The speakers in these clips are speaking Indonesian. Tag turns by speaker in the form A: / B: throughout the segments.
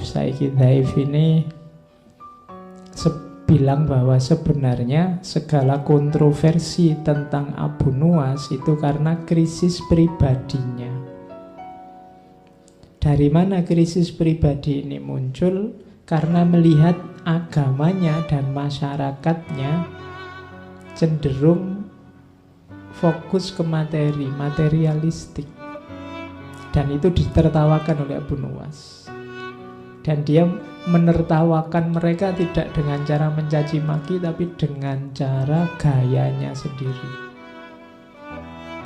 A: Saiki Dhaif ini bilang bahwa sebenarnya segala kontroversi tentang Abu Nuwas itu karena krisis pribadinya. Dari mana krisis pribadi ini muncul? Karena melihat agamanya dan masyarakatnya cenderung fokus ke materi, materialistik. Dan itu ditertawakan oleh Abu Nuwas. Dan dia menertawakan mereka tidak dengan cara mencaci maki, tapi dengan cara gayanya sendiri.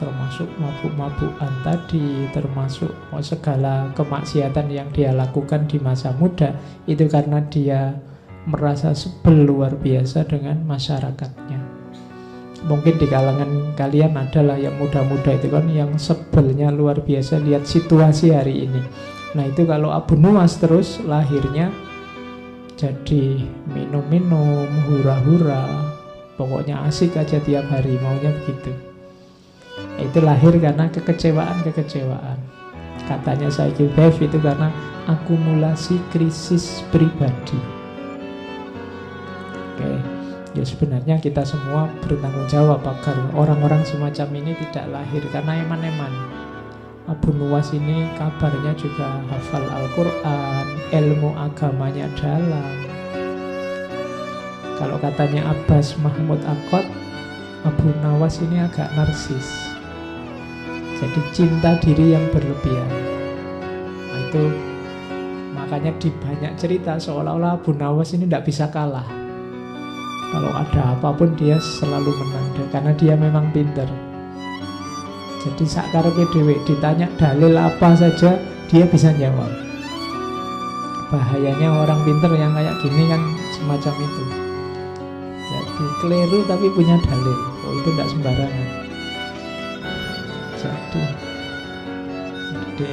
A: Termasuk mabuk-mabukan tadi, termasuk segala kemaksiatan yang dia lakukan di masa muda. Itu karena dia merasa sebel luar biasa dengan masyarakatnya. Mungkin di kalangan kalian adalah yang muda-muda itu kan, yang sebelnya luar biasa lihat situasi hari ini. Nah itu kalau Abu Nuwas terus lahirnya jadi minum-minum, hura-hura, pokoknya asik aja tiap hari, maunya begitu. Itu lahir karena kekecewaan-kekecewaan. Katanya Saiki Dhaif itu karena akumulasi krisis pribadi. Oke, ya sebenarnya kita semua bertanggung jawab agar orang-orang semacam ini tidak lahir karena eman-eman. Abu Nuwas ini kabarnya juga hafal Al-Quran, ilmu agamanya dalam. Kalau katanya Abbas Mahmud Akkad, Abu Nuwas ini agak narsis. Jadi cinta diri yang berlebihan. Nah, itu makanya di banyak cerita seolah-olah Abu Nuwas ini tidak bisa kalah. Kalau ada apapun dia selalu menang, karena dia memang pintar. Jadi sakarepe dhewe ditanya dalil apa saja dia bisa jawab. Bahayanya orang pintar yang kayak gini kan semacam itu. Jadi keliru tapi punya dalil. Oh itu tidak sembarangan. Jadi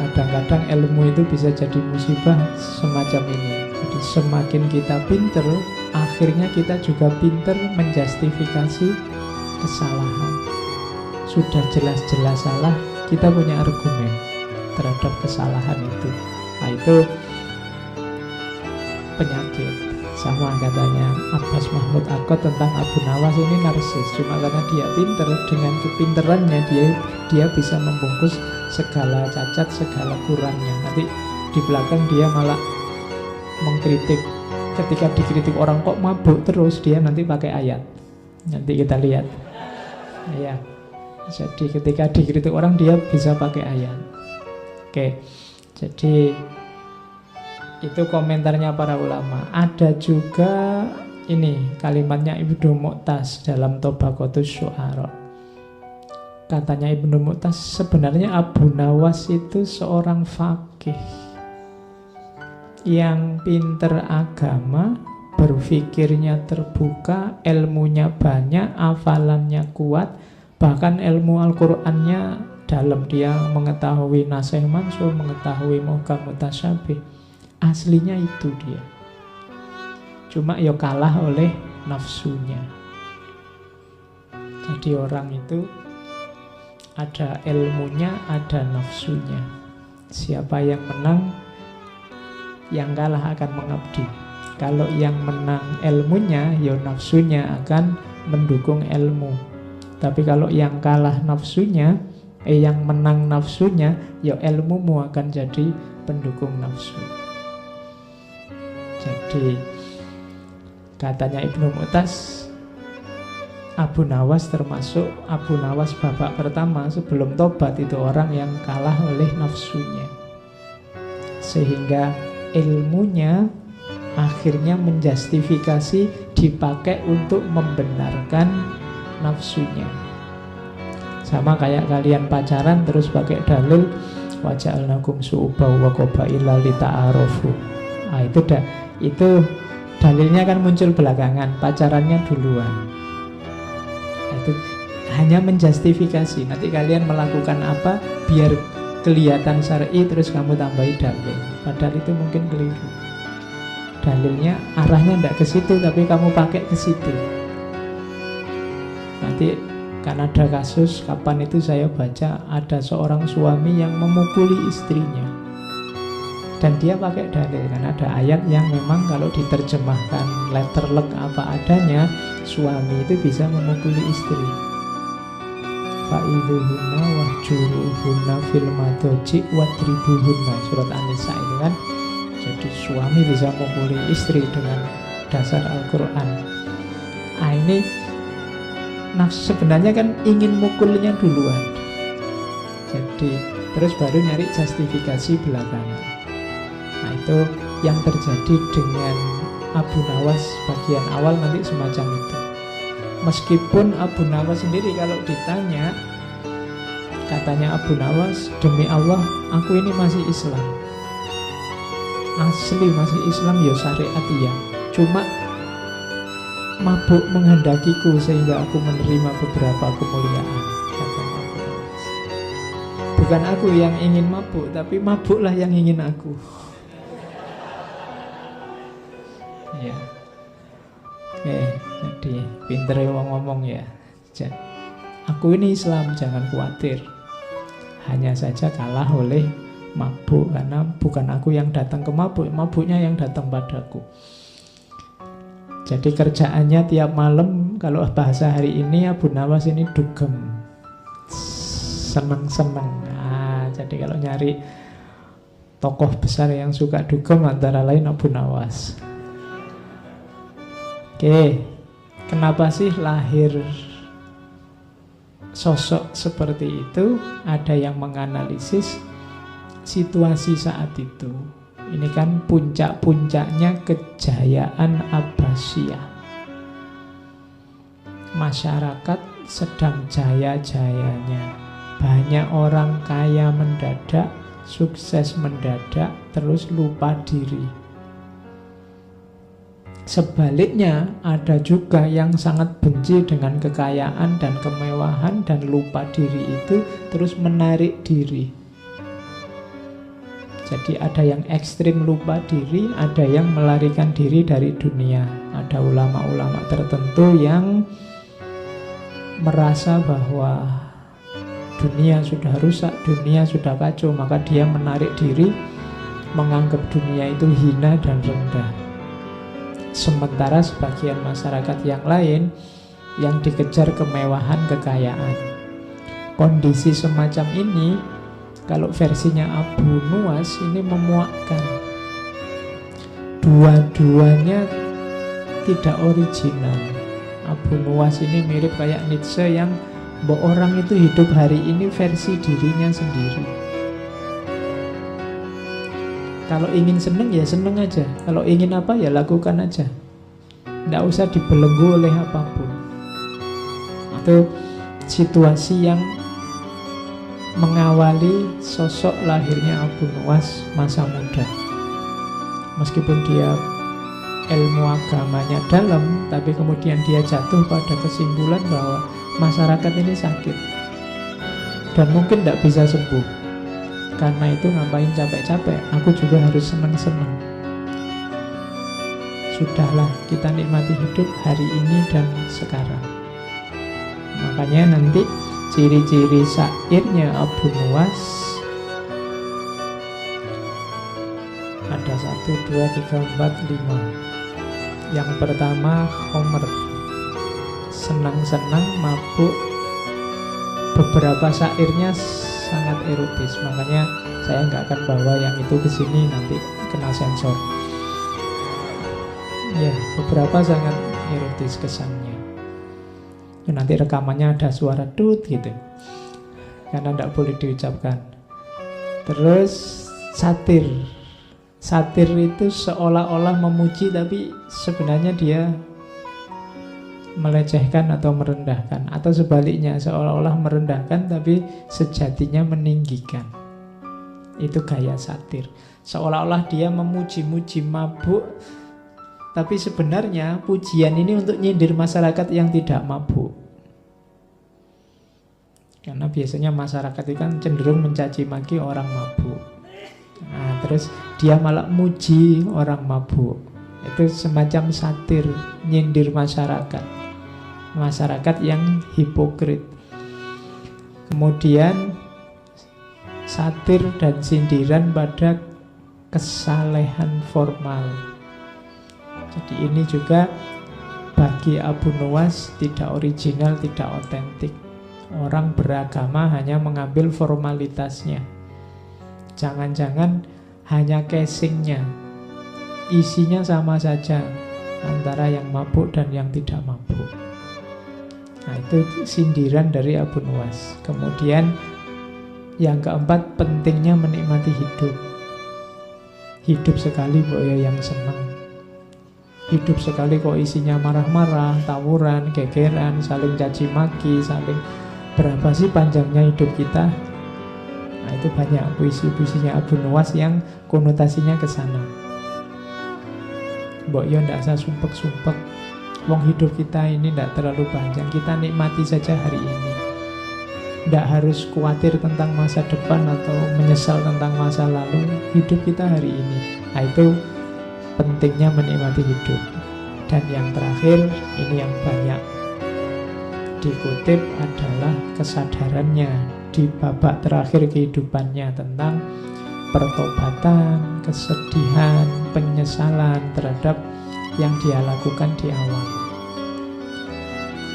A: kadang-kadang ilmu itu bisa jadi musibah semacam ini. Jadi semakin kita pintar, akhirnya kita juga pintar menjustifikasi kesalahan. Sudah jelas-jelas salah, kita punya argumen terhadap kesalahan itu. Nah itu penyakit. Sama katanya Abbas Mahmud Akkad tentang Abu Nuwas ini narsis. Cuma karena dia pintar, dengan kepinterannya dia bisa membungkus segala cacat, segala kurangnya. Nanti di belakang dia malah mengkritik. Ketika dikritik orang kok mabuk terus, dia nanti pakai ayat. Nanti kita lihat. Ya. Jadi ketika dikritik orang dia bisa pakai ayat. Oke, jadi itu komentarnya para ulama. Ada juga ini kalimatnya Ibnu Mu'taz dalam Tabaqatus Syu'ara. Katanya Ibnu Mu'taz, sebenarnya Abu Nuwas itu seorang faqih yang pinter agama, berpikirnya terbuka, ilmunya banyak, hafalannya kuat. Bahkan ilmu Al-Qur'annya dalam, dia mengetahui nasikh mansukh, mengetahui muhkam mutasyabih. Aslinya itu dia. Cuma ya kalah oleh nafsunya. Jadi orang itu ada ilmunya, ada nafsunya. Siapa yang menang, yang kalah akan mengabdi. Kalau yang menang ilmunya, ya nafsunya akan mendukung ilmu. Tapi kalau yang kalah nafsunya, yang menang nafsunya, ya ilmumu akan jadi pendukung nafsu. Jadi katanya Ibnu Mu'taz, Abu Nuwas termasuk Abu Nuwas babak pertama sebelum tobat itu orang yang kalah oleh nafsunya. Sehingga ilmunya akhirnya menjustifikasi dipakai untuk membenarkan nafsunya. Sama kayak kalian pacaran terus pakai dalil waja'alnakum su'uban wa qabaila lita'arofu. Nah itu dalilnya kan muncul belakangan, pacarannya duluan. Itu hanya menjustifikasi. Nanti kalian melakukan apa biar kelihatan syar'i, terus kamu tambahi dalil. Padahal itu mungkin keliru. Dalilnya arahnya tidak ke situ, tapi kamu pakai ke situ. Nanti kan ada kasus, kapan itu saya baca, ada seorang suami yang memukuli istrinya. Dan dia pakai dalil, karena ada ayat yang memang kalau diterjemahkan letterlek apa adanya, suami itu bisa memukuli istri. Fa'idhuhunna wahjuruhunna fil madoji wadribuhunna, surat An-Nisa itu kan. Jadi suami bisa memukuli istri dengan dasar Al-Quran. Ini nafsu sebenarnya kan ingin mukulnya duluan. Jadi terus baru nyari justifikasi belakangan. Nah itu yang terjadi dengan Abu Nawas bagian awal nanti semacam itu. Meskipun Abu Nawas sendiri kalau ditanya, katanya Abu Nawas, demi Allah aku ini masih Islam, asli masih Islam ya syariatiyah, cuma mabuk menghendakiku sehingga aku menerima beberapa kemuliaan, katanya Abu Nawas. Bukan aku yang ingin mabuk, tapi mabuklah yang ingin aku. Ya. Oke, jadi pinter ngomong ya. Aku ini Islam, jangan khawatir. Hanya saja kalah oleh mabuk, karena bukan aku yang datang ke mabuk, mabuknya yang datang padaku. Jadi kerjaannya tiap malam, kalau bahasa hari ini Abu Nawas ini dugem, seneng-seneng. Nah, jadi kalau nyari tokoh besar yang suka dugem antara lain Abu Nawas. Oke, kenapa sih lahir sosok seperti itu? Ada yang menganalisis situasi saat itu. Ini kan puncak-puncaknya kejayaan Abbasiyah. Masyarakat sedang jaya-jayanya. Banyak orang kaya mendadak, sukses mendadak, terus lupa diri. Sebaliknya, ada juga yang sangat benci dengan kekayaan dan kemewahan dan lupa diri itu, terus menarik diri. Jadi ada yang ekstrim lupa diri, ada yang melarikan diri dari dunia. Ada ulama-ulama tertentu yang merasa bahwa dunia sudah rusak, dunia sudah kacau, maka dia menarik diri, menganggap dunia itu hina dan rendah. Sementara sebagian masyarakat yang lain yang dikejar kemewahan, kekayaan. Kondisi semacam ini, kalau versinya Abu Nuwas ini memuakkan. Dua-duanya tidak original. Abu Nuwas ini mirip kayak Nietzsche yang bahwa orang itu hidup hari ini versi dirinya sendiri. Kalau ingin seneng ya seneng aja, kalau ingin apa ya lakukan aja, tidak usah dibelenggu oleh apapun. Itu situasi yang mengawali sosok lahirnya Abu Nuwas masa muda. Meskipun dia ilmu agamanya dalam, tapi kemudian dia jatuh pada kesimpulan bahwa masyarakat ini sakit dan mungkin tidak bisa sembuh. Karena itu ngapain capek-capek, aku juga harus senang-senang. Sudahlah, kita nikmati hidup hari ini dan sekarang. Makanya nanti ciri-ciri syairnya Abu Nuwas ada 1, 2, 3, 4, 5. Yang pertama Homer, senang-senang, mabuk. Beberapa syairnya sangat erotis, makanya saya nggak akan bawa yang itu ke sini, nanti kena sensor. Ya, beberapa sangat erotis kesannya. Nanti rekamannya ada suara tut gitu, karena tidak boleh diucapkan. Terus satir. Satir itu seolah-olah memuji, tapi sebenarnya dia melecehkan atau merendahkan, atau sebaliknya seolah-olah merendahkan tapi sejatinya meninggikan. Itu gaya satir. Seolah-olah dia memuji-muji mabuk, tapi sebenarnya pujian ini untuk nyindir masyarakat yang tidak mabuk. Karena biasanya masyarakat itu kan cenderung mencaci maki orang mabuk. Nah, terus dia malah muji orang mabuk. Itu semacam satir, nyindir masyarakat. Masyarakat yang hipokrit. Kemudian satir dan sindiran pada kesalehan formal. Jadi ini juga bagi Abu Nuwas tidak original, tidak otentik. Orang beragama hanya mengambil formalitasnya. Jangan-jangan hanya casingnya, isinya sama saja antara yang mabuk dan yang tidak mabuk. Nah, itu sindiran dari Abu Nuwas. Kemudian yang keempat, pentingnya menikmati hidup. Hidup sekali kok ya yang senang. Hidup sekali kok isinya marah-marah, tawuran, gegeran, saling caci maki, saling... Berapa sih panjangnya hidup kita? Nah, itu banyak puisi-puisinya Abu Nuwas yang konotasinya ke sana. Mbok yo ndak usah sumpek-sumpek. Wong hidup kita ini ndak terlalu panjang, kita nikmati saja hari ini. Ndak harus khawatir tentang masa depan atau menyesal tentang masa lalu. Hidup kita hari ini. Nah, itu pentingnya menikmati hidup. Dan yang terakhir, ini yang banyak dikutip adalah kesadarannya di babak terakhir kehidupannya tentang pertobatan, kesedihan, penyesalan terhadap yang dia lakukan di awal.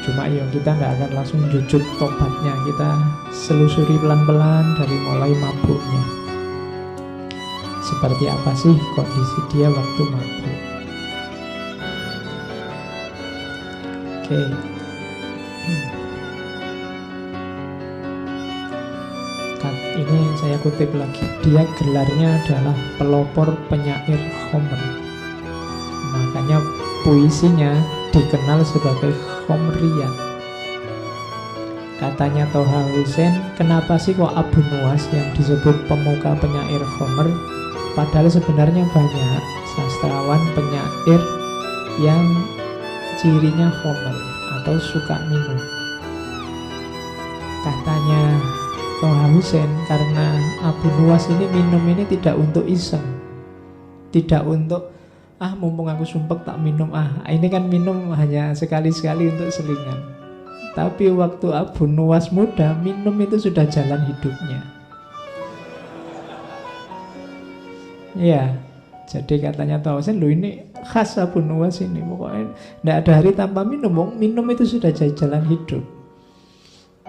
A: Cuma ya kita nggak akan langsung jujur tobatnya, kita selusuri pelan-pelan dari mulai mabuknya. Seperti apa sih kondisi dia waktu mabuk? Oke. Ini saya kutip lagi. Dia gelarnya adalah pelopor penyair Homer. Makanya puisinya dikenal sebagai Homerian. Katanya Toha Hussein, kenapa sih kok Abu Nuwas yang disebut pemuka penyair Homer? Padahal sebenarnya banyak sastrawan penyair yang cirinya Homer atau suka minum. Katanya Toha Hussein, karena Abu Nuwas ini minum ini tidak untuk iseng, tidak untuk mumpung aku sumpek tak minum, ini kan minum hanya sekali-sekali untuk selingan. Tapi waktu Abu Nuwas muda, minum itu sudah jalan hidupnya. Ya, jadi katanya Toha Hussein, ini khas Abu Nuwas ini, pokoknya tidak ada hari tanpa minum. Minum itu sudah jadi jalan hidup.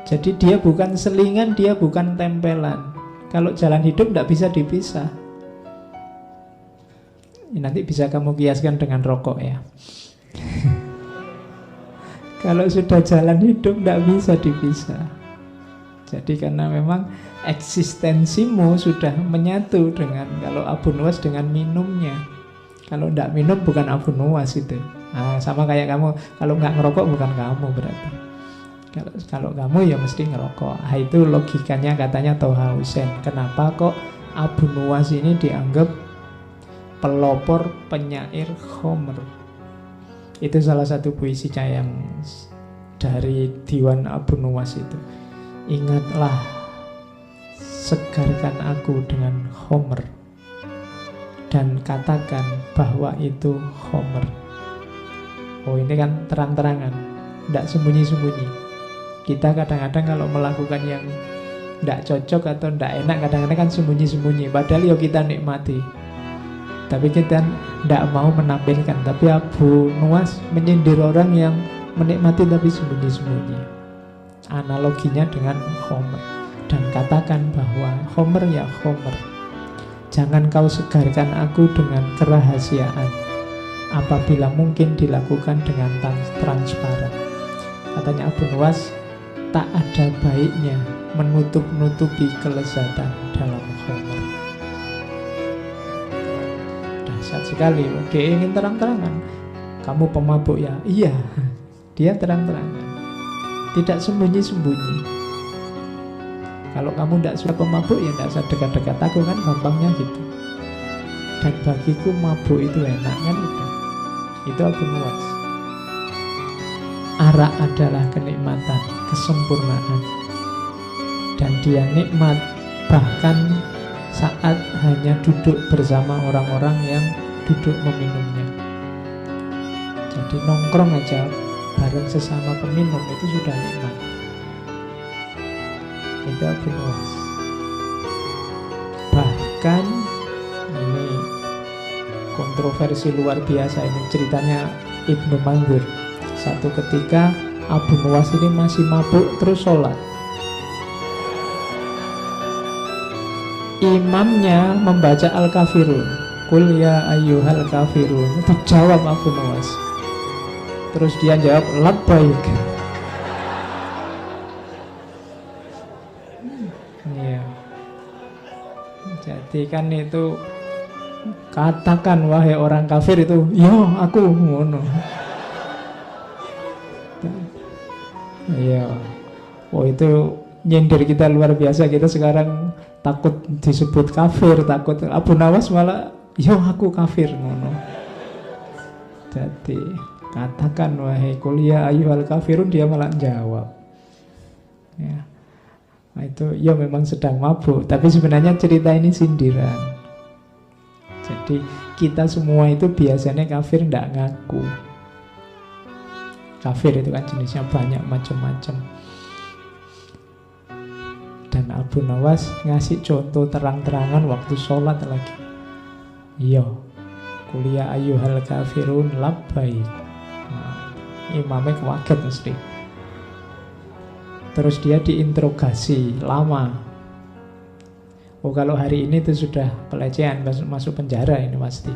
A: Jadi dia bukan selingan, dia bukan tempelan. Kalau jalan hidup tidak bisa dipisah. Nanti bisa kamu kiaskan dengan rokok ya. Kalau sudah jalan hidup tidak bisa dipisah. Jadi karena memang eksistensimu sudah menyatu dengan, kalau Abu Nuwas dengan minumnya. Kalau tidak minum bukan Abu Nuwas itu. Sama kayak kamu, kalau nggak ngerokok bukan kamu berarti. Kalau kamu ya mesti ngerokok. Itu logikanya katanya Toha Hussein. Kenapa kok Abu Nuwas ini dianggap pelopor penyair Homer? Itu salah satu puisinya yang dari Diwan Abu Nuwas itu. Ingatlah, segarkan aku dengan Homer, dan katakan bahwa itu Homer. Oh, ini kan terang-terangan, tidak sembunyi-sembunyi. Kita kadang-kadang kalau melakukan yang tidak cocok atau tidak enak, kadang-kadang kan sembunyi-sembunyi. Padahal ya kita nikmati, tapi kita tidak mau menampilkan. Tapi Abu Nuwas menyindir orang yang menikmati tapi sembunyi-sembunyi. Analoginya dengan Homer. Dan katakan bahwa Homer ya Homer, jangan kau segarkan aku dengan kerahasiaan, apabila mungkin dilakukan dengan transparan. Katanya Abu Nuwas, tak ada baiknya menutup-nutupi kelezatan dalam Homer. Dahsyat sekali. Dia ingin terang-terangan. Kamu pemabuk ya? Iya. Dia terang-terangan, tidak sembunyi-sembunyi. Kalau kamu tidak suka pemabuk, ya tidak usah dekat-dekat aku, kan gampangnya gitu. Dan bagiku mabuk itu enak, kan itu. Itu Abu Nuwas. Arak adalah kenikmatan, kesempurnaan. Dan dia nikmat bahkan saat hanya duduk bersama orang-orang yang duduk meminumnya. Jadi nongkrong aja bareng sesama peminum itu sudah nikmat. Itu Abu Nuwas. Bahkan ini kontroversi luar biasa ini. Ceritanya Ibnu Mandzur. Satu ketika Abu Nuwas ini masih mabuk terus sholat. Imamnya membaca Al-Kafirun, Qul ya ayyuhal kafirun. Itu jawab Abu Nuwas. Terus dia jawab labbaik. Iya. Jadi kan itu, katakan wahai orang kafir itu, yo aku ngono. Iya. Oh itu nyindir kita luar biasa. Kita sekarang takut disebut kafir, takut. Abu Nawas malah, yo aku kafir ngono. Jadi katakan wahai kuliah ayyuhal kafirun, dia malah jawab. Ya. Nah itu ya memang sedang mabuk, tapi sebenarnya cerita ini sindiran. Jadi kita semua itu biasanya kafir ndak ngaku. Kafir itu kan jenisnya banyak macam-macam. Dan Abu Nawas ngasih contoh terang-terangan waktu sholat lagi. Iya, kuliah ayyuhal kafirun labbaik. Nah, imamnya kaget mesti. Terus dia diinterogasi lama. Oh kalau hari ini itu sudah pelecehan, masuk penjara ini pasti.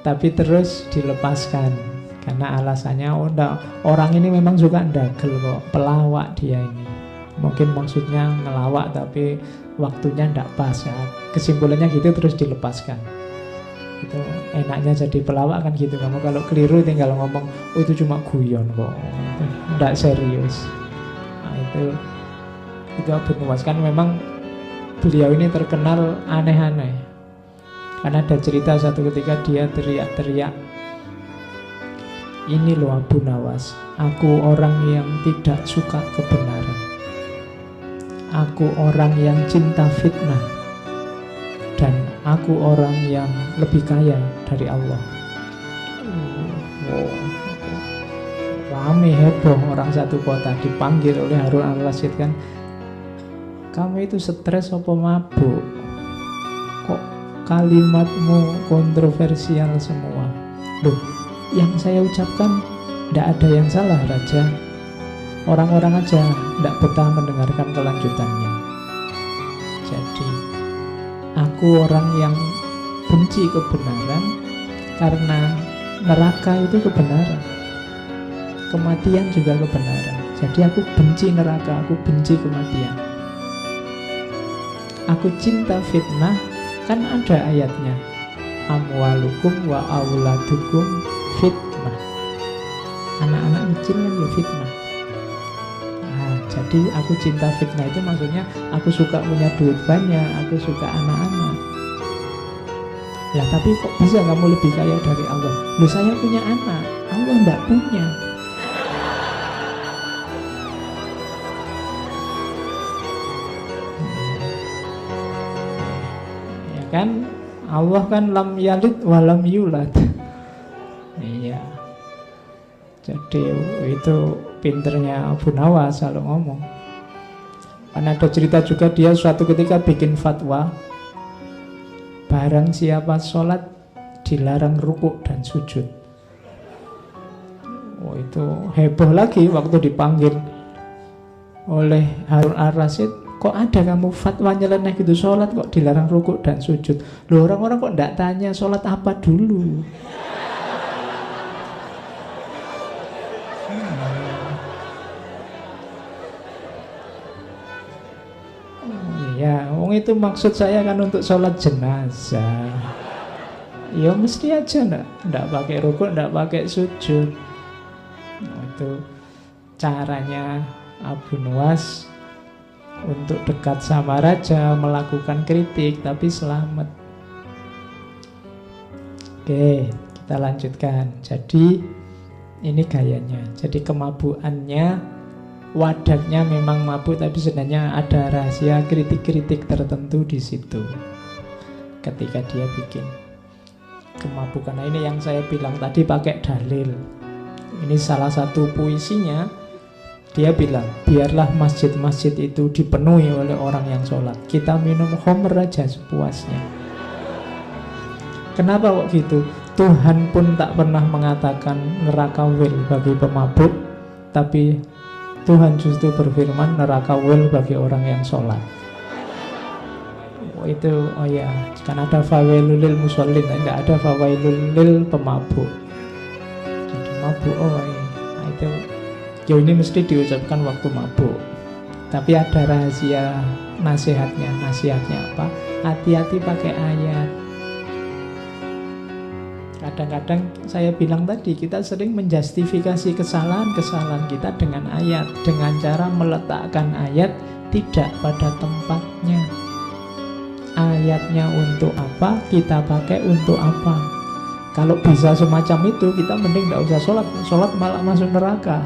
A: Tapi terus dilepaskan karena alasannya, oh enggak, orang ini memang suka ndagel kok, pelawak dia ini. Mungkin maksudnya ngelawak tapi waktunya ndak pas ya. Kesimpulannya gitu, terus dilepaskan. Itu enaknya jadi pelawak kan gitu. Kamu kalau keliru tinggal ngomong, oh itu cuma guyon kok, ndak serius. Nah itu Abu Nuwas kan memang beliau ini terkenal aneh-aneh. Karena ada cerita satu ketika dia teriak-teriak, ini loh Abu Nawas, aku orang yang tidak suka kebenaran, aku orang yang cinta fitnah, dan aku orang yang lebih kaya dari Allah. Rame heboh orang satu kota, dipanggil oleh Harun al-Rasyid kan, kamu itu stres apa mabuk? Kok kalimatmu kontroversial semua? Loh, yang saya ucapkan tidak ada yang salah Raja. Orang-orang aja tidak betah mendengarkan kelanjutannya. Jadi aku orang yang benci kebenaran karena neraka itu kebenaran, kematian juga kebenaran. Jadi aku benci neraka, aku benci kematian. Aku cinta fitnah, kan ada ayatnya, amwalukum wa auladukum fitnah. Anak-anak kecil kan ya fitnah. Nah, jadi aku cinta fitnah itu maksudnya aku suka punya duit banyak, aku suka anak-anak. Ya tapi kok bisa kamu lebih kaya dari Allah? Loh saya punya anak, Allah enggak punya. Kan Allah kan lam yalid walam yulad. Iya. Jadi itu pinternya Abu Nawas kalau ngomong. Karena ada cerita juga dia suatu ketika bikin fatwa, barang siapa sholat dilarang rukuk dan sujud. Oh itu heboh lagi waktu dipanggil oleh Harun al-Rasyid. Kok ada kamu fatwa nyeleneh gitu, sholat kok dilarang rukuk dan sujud? Loh orang-orang kok enggak tanya sholat apa dulu? Ya, itu maksud saya kan untuk sholat jenazah. Ya mesti aja enggak pakai rukuk, enggak pakai sujud. Nah, itu caranya Abu Nuwas untuk dekat sama raja, melakukan kritik tapi selamat. Oke, kita lanjutkan. Jadi ini gayanya. Jadi kemabukannya, wadatnya memang mabuk, tapi sebenarnya ada rahasia kritik-kritik tertentu di situ ketika dia bikin kemabukan. Nah, ini yang saya bilang tadi pakai dalil. Ini salah satu puisinya. Dia bilang, biarlah masjid-masjid itu dipenuhi oleh orang yang sholat. Kita minum khamr aja sepuasnya. Kenapa kok gitu? Tuhan pun tak pernah mengatakan neraka wil bagi pemabuk, tapi Tuhan justru berfirman neraka wil bagi orang yang sholat. Itu, oh ya, kan ada fawailul lil musallin, enggak ada fawailul lil pemabuk. Jadi mabuk, oh iya. Nah, itu, ya ini mesti diucapkan waktu mabuk. Tapi ada rahasia nasihatnya. Nasihatnya apa? Hati-hati pakai ayat. Kadang-kadang saya bilang tadi, kita sering menjustifikasi kesalahan-kesalahan kita dengan ayat, dengan cara meletakkan ayat tidak pada tempatnya. Ayatnya untuk apa, kita pakai untuk apa. Kalau bisa semacam itu, kita mending tidak usah sholat. Sholat malah masuk neraka.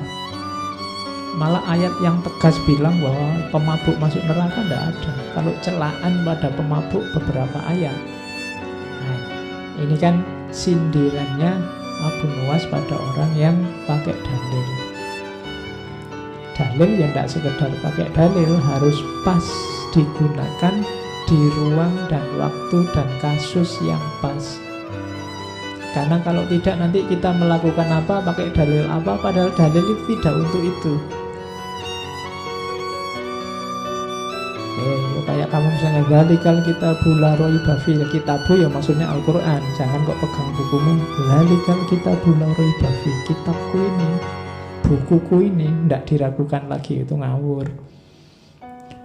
A: Malah ayat yang tegas bilang bahwa pemabuk masuk neraka tidak ada. Kalau celaan pada pemabuk beberapa ayat. Nah, ini kan sindirannya Abu Nuwas pada orang yang pakai dalil. Dalil yang tidak sekedar pakai dalil, harus pas digunakan di ruang dan waktu dan kasus yang pas. Karena kalau tidak nanti kita melakukan apa, pakai dalil apa, padahal dalil itu tidak untuk itu. Kayak kamu misalnya zalikal kitabu la raiba fihi, kitabu ya maksudnya Al-Quran, jangan kok pegang bukumu. Zalikal kitabu la raiba fihi, kitabku ini, bukuku ini, tidak diragukan lagi, itu ngawur.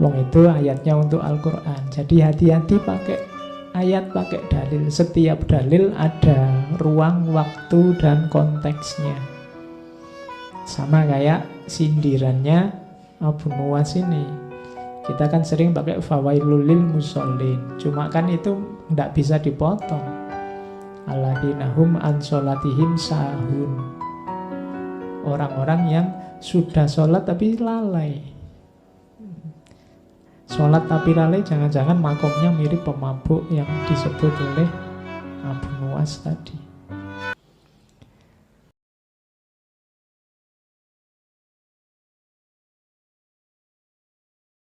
A: Wong itu ayatnya untuk Al-Quran. Jadi hati-hati pakai ayat, pakai dalil. Setiap dalil ada ruang, waktu, dan konteksnya. Sama kayak sindirannya Abu Nuwas ini. Kita kan sering pakai fawailul lil musallin. Cuma kan itu tidak bisa dipotong. Alladzina hum an sholatihim sahun. Orang-orang yang sudah sholat tapi lalai. Sholat tapi lalai, jangan-jangan makomnya mirip pemabuk yang disebut oleh Abu Nuwas tadi.